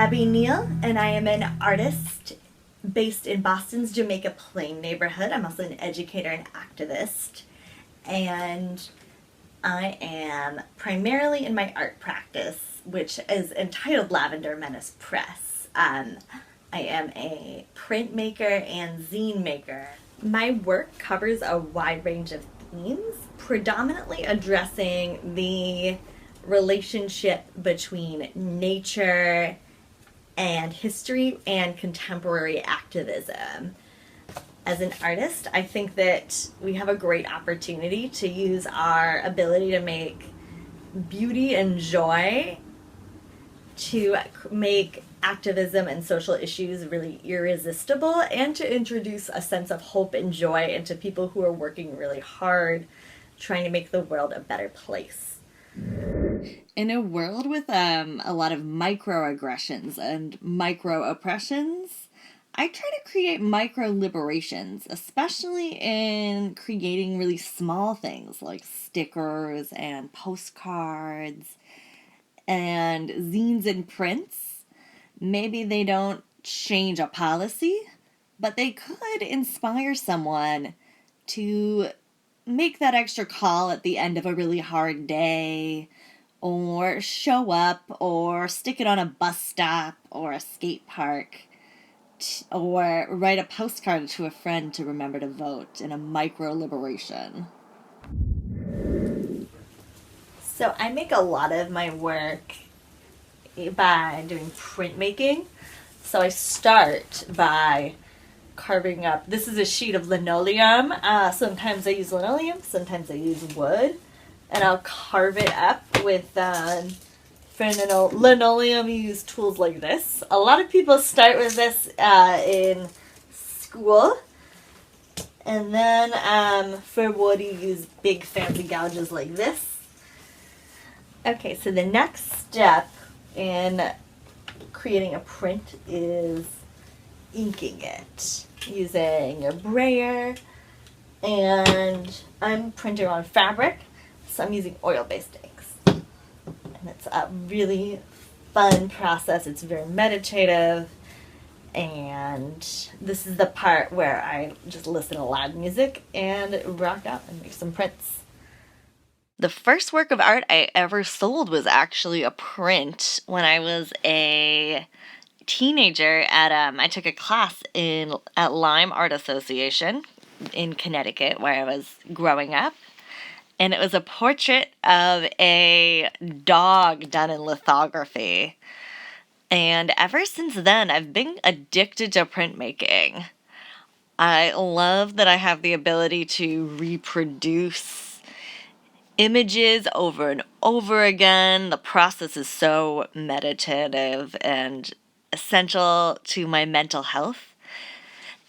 Abby Neal, and I am an artist based in Boston's Jamaica Plain neighborhood. I'm also an educator and activist, and I am primarily in my art practice, which is entitled Lavender Menace Press. I am a printmaker and zine maker. My work covers a wide range of themes, predominantly addressing the relationship between nature and history and contemporary activism. As an artist, I think that we have a great opportunity to use our ability to make beauty and joy to make activism and social issues really irresistible, and to introduce a sense of hope and joy into people who are working really hard trying to make the world a better place. In a world with a lot of microaggressions and micro-oppressions, I try to create micro-liberations, especially in creating really small things like stickers and postcards and zines and prints. Maybe they don't change a policy, but they could inspire someone to make that extra call at the end of a really hard day, or show up, or stick it on a bus stop or a skate park, or write a postcard to a friend to remember to vote in a micro liberation. So I make a lot of my work by doing printmaking. So I start by carving up. This is a sheet of linoleum. Sometimes I use linoleum, sometimes I use wood, and I'll carve it up with for linoleum. You use tools like this. A lot of people start with this in school, and then for wood you use big fancy gouges like this. Okay, so the next step in creating a print is inking it using a brayer, and I'm printing on fabric, so I'm using oil-based inks, and it's a really fun process. It's very meditative, and this is the part where I just listen to loud music and rock out and make some prints. The first work of art I ever sold was actually a print when I was a teenager I took a class at Lyme Art Association in Connecticut, where I was growing up, and it was a portrait of a dog done in lithography. And ever since then, I've been addicted to printmaking. I love that I have the ability to reproduce images over and over again. The process is so meditative and essential to my mental health.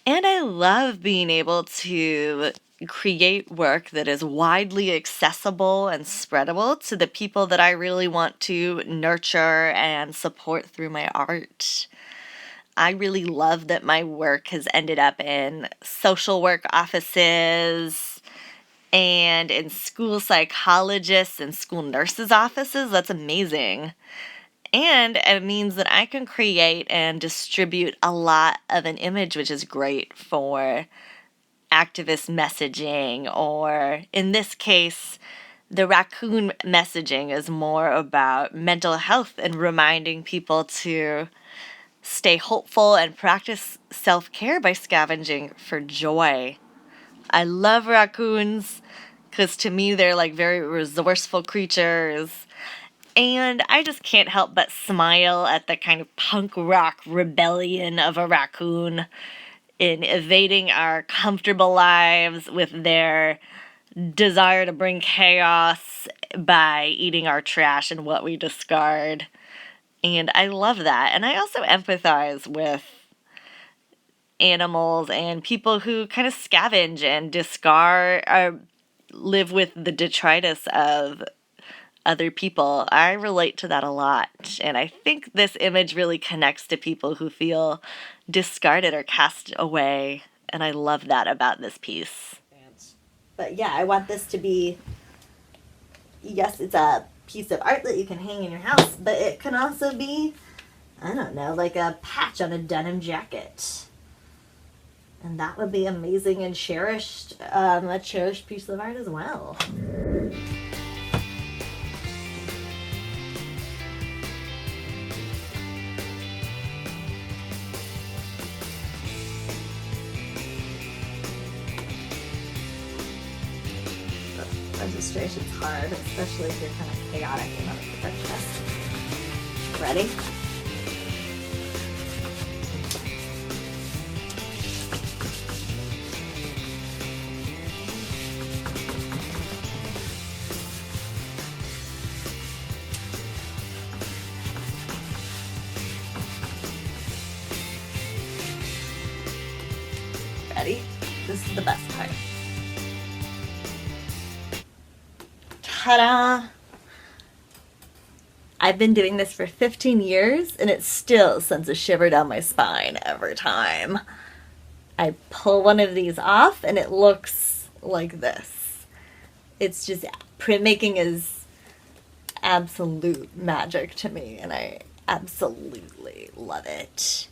And I love being able to create work that is widely accessible and spreadable to the people that I really want to nurture and support through my art. I really love that my work has ended up in social work offices and in school psychologists and school nurses' offices. That's amazing. And it means that I can create and distribute a lot of an image, which is great for activist messaging, or in this case, the raccoon messaging is more about mental health and reminding people to stay hopeful and practice self-care by scavenging for joy. I love raccoons because to me they're like very resourceful creatures. And I just can't help but smile at the kind of punk rock rebellion of a raccoon in evading our comfortable lives with their desire to bring chaos by eating our trash and what we discard. And I love that. And I also empathize with animals and people who kind of scavenge and discard or live with the detritus of other people. I relate to that a lot. And I think this image really connects to people who feel discarded or cast away. And I love that about this piece. But yeah, I want this to be, yes, it's a piece of art that you can hang in your house, but it can also be I don't know, like a patch on a denim jacket. And that would be amazing and cherished, a cherished piece of art as well. Registration's hard, especially if you're kind of chaotic and not a perfectionist. Ready? Ready? This is the best part. Ta-da! I've been doing this for 15 years and it still sends a shiver down my spine every time. I pull one of these off and it looks like this. It's just, printmaking is absolute magic to me and I absolutely love it.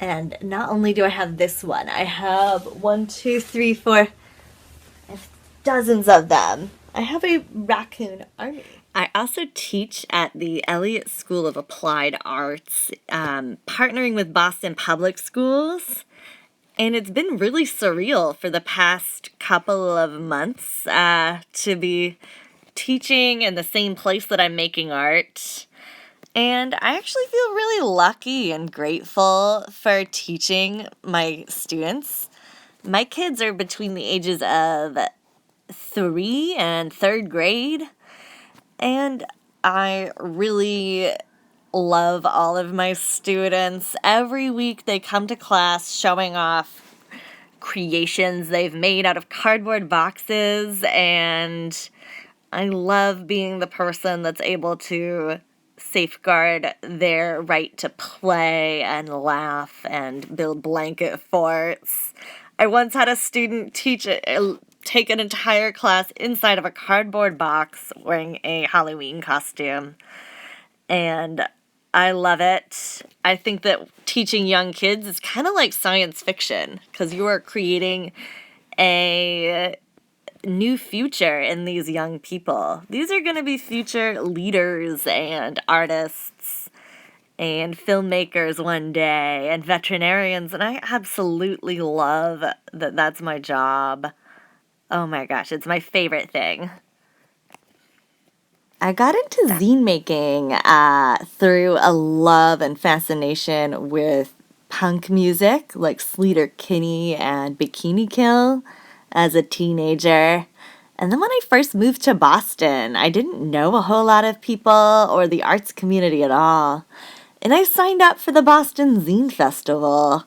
And not only do I have this one, I have 1, 2, 3, 4, I have dozens of them. I have a raccoon army. I also teach at the Elliott School of Applied Arts, partnering with Boston Public Schools. And it's been really surreal for the past couple of months to be teaching in the same place that I'm making art. And I actually feel really lucky and grateful for teaching my students. My kids are between the ages of 3 and 3rd grade. And I really love all of my students. Every week they come to class showing off creations they've made out of cardboard boxes, and I love being the person that's able to safeguard their right to play and laugh and build blanket forts. I once had a student take an entire class inside of a cardboard box wearing a Halloween costume. And I love it. I think that teaching young kids is kind of like science fiction because you are creating a new future in these young people. These are going to be future leaders and artists and filmmakers one day and veterinarians. And I absolutely love that that's my job. Oh my gosh, it's my favorite thing. I got into zine making through a love and fascination with punk music like Sleater Kinney and Bikini Kill as a teenager. And then when I first moved to Boston, I didn't know a whole lot of people or the arts community at all. And I signed up for the Boston Zine Festival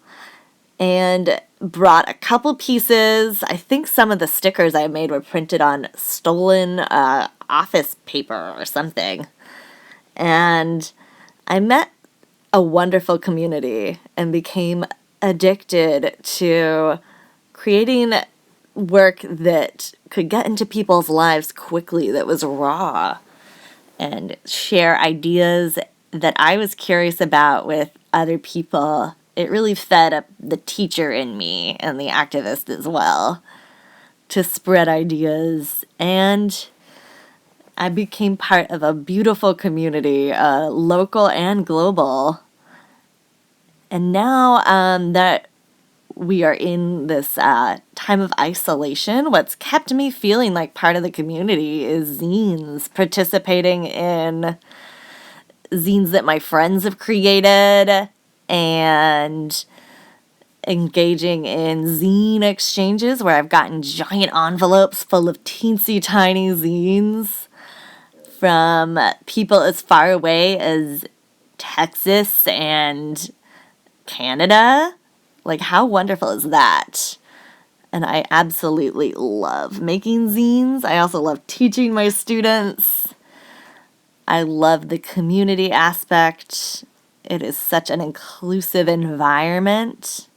and brought a couple pieces. I think some of the stickers I made were printed on stolen office paper or something. And I met a wonderful community and became addicted to creating work that could get into people's lives quickly, that was raw, and share ideas that I was curious about with other people. It really fed up the teacher in me and the activist as well to spread ideas. And I became part of a beautiful community, local and global. And now that we are in this time of isolation, what's kept me feeling like part of the community is zines, participating in zines that my friends have created, and engaging in zine exchanges where I've gotten giant envelopes full of teensy tiny zines from people as far away as Texas and Canada. Like, how wonderful is that? And I absolutely love making zines. I also love teaching my students. I love the community aspect. It is such an inclusive environment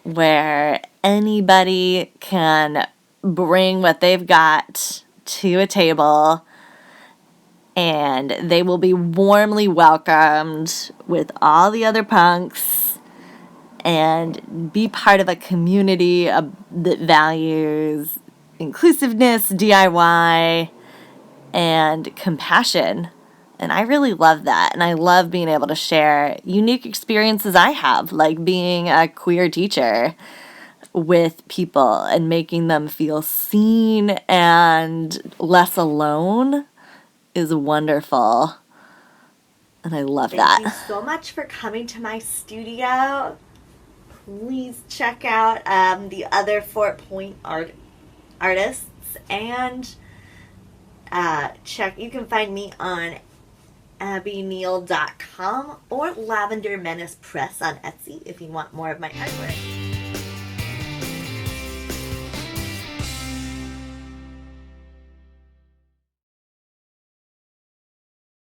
where anybody can bring what they've got to a table and they will be warmly welcomed with all the other punks and be part of a community that values inclusiveness, DIY, and compassion. And I really love that. And I love being able to share unique experiences I have, like being a queer teacher, with people and making them feel seen and less alone is wonderful. And I love that. Thank you so much for coming to my studio. Please check out the other Fort Point artists, and you can find me on abbyneal.com or Lavender Menace Press on Etsy if you want more of my artwork.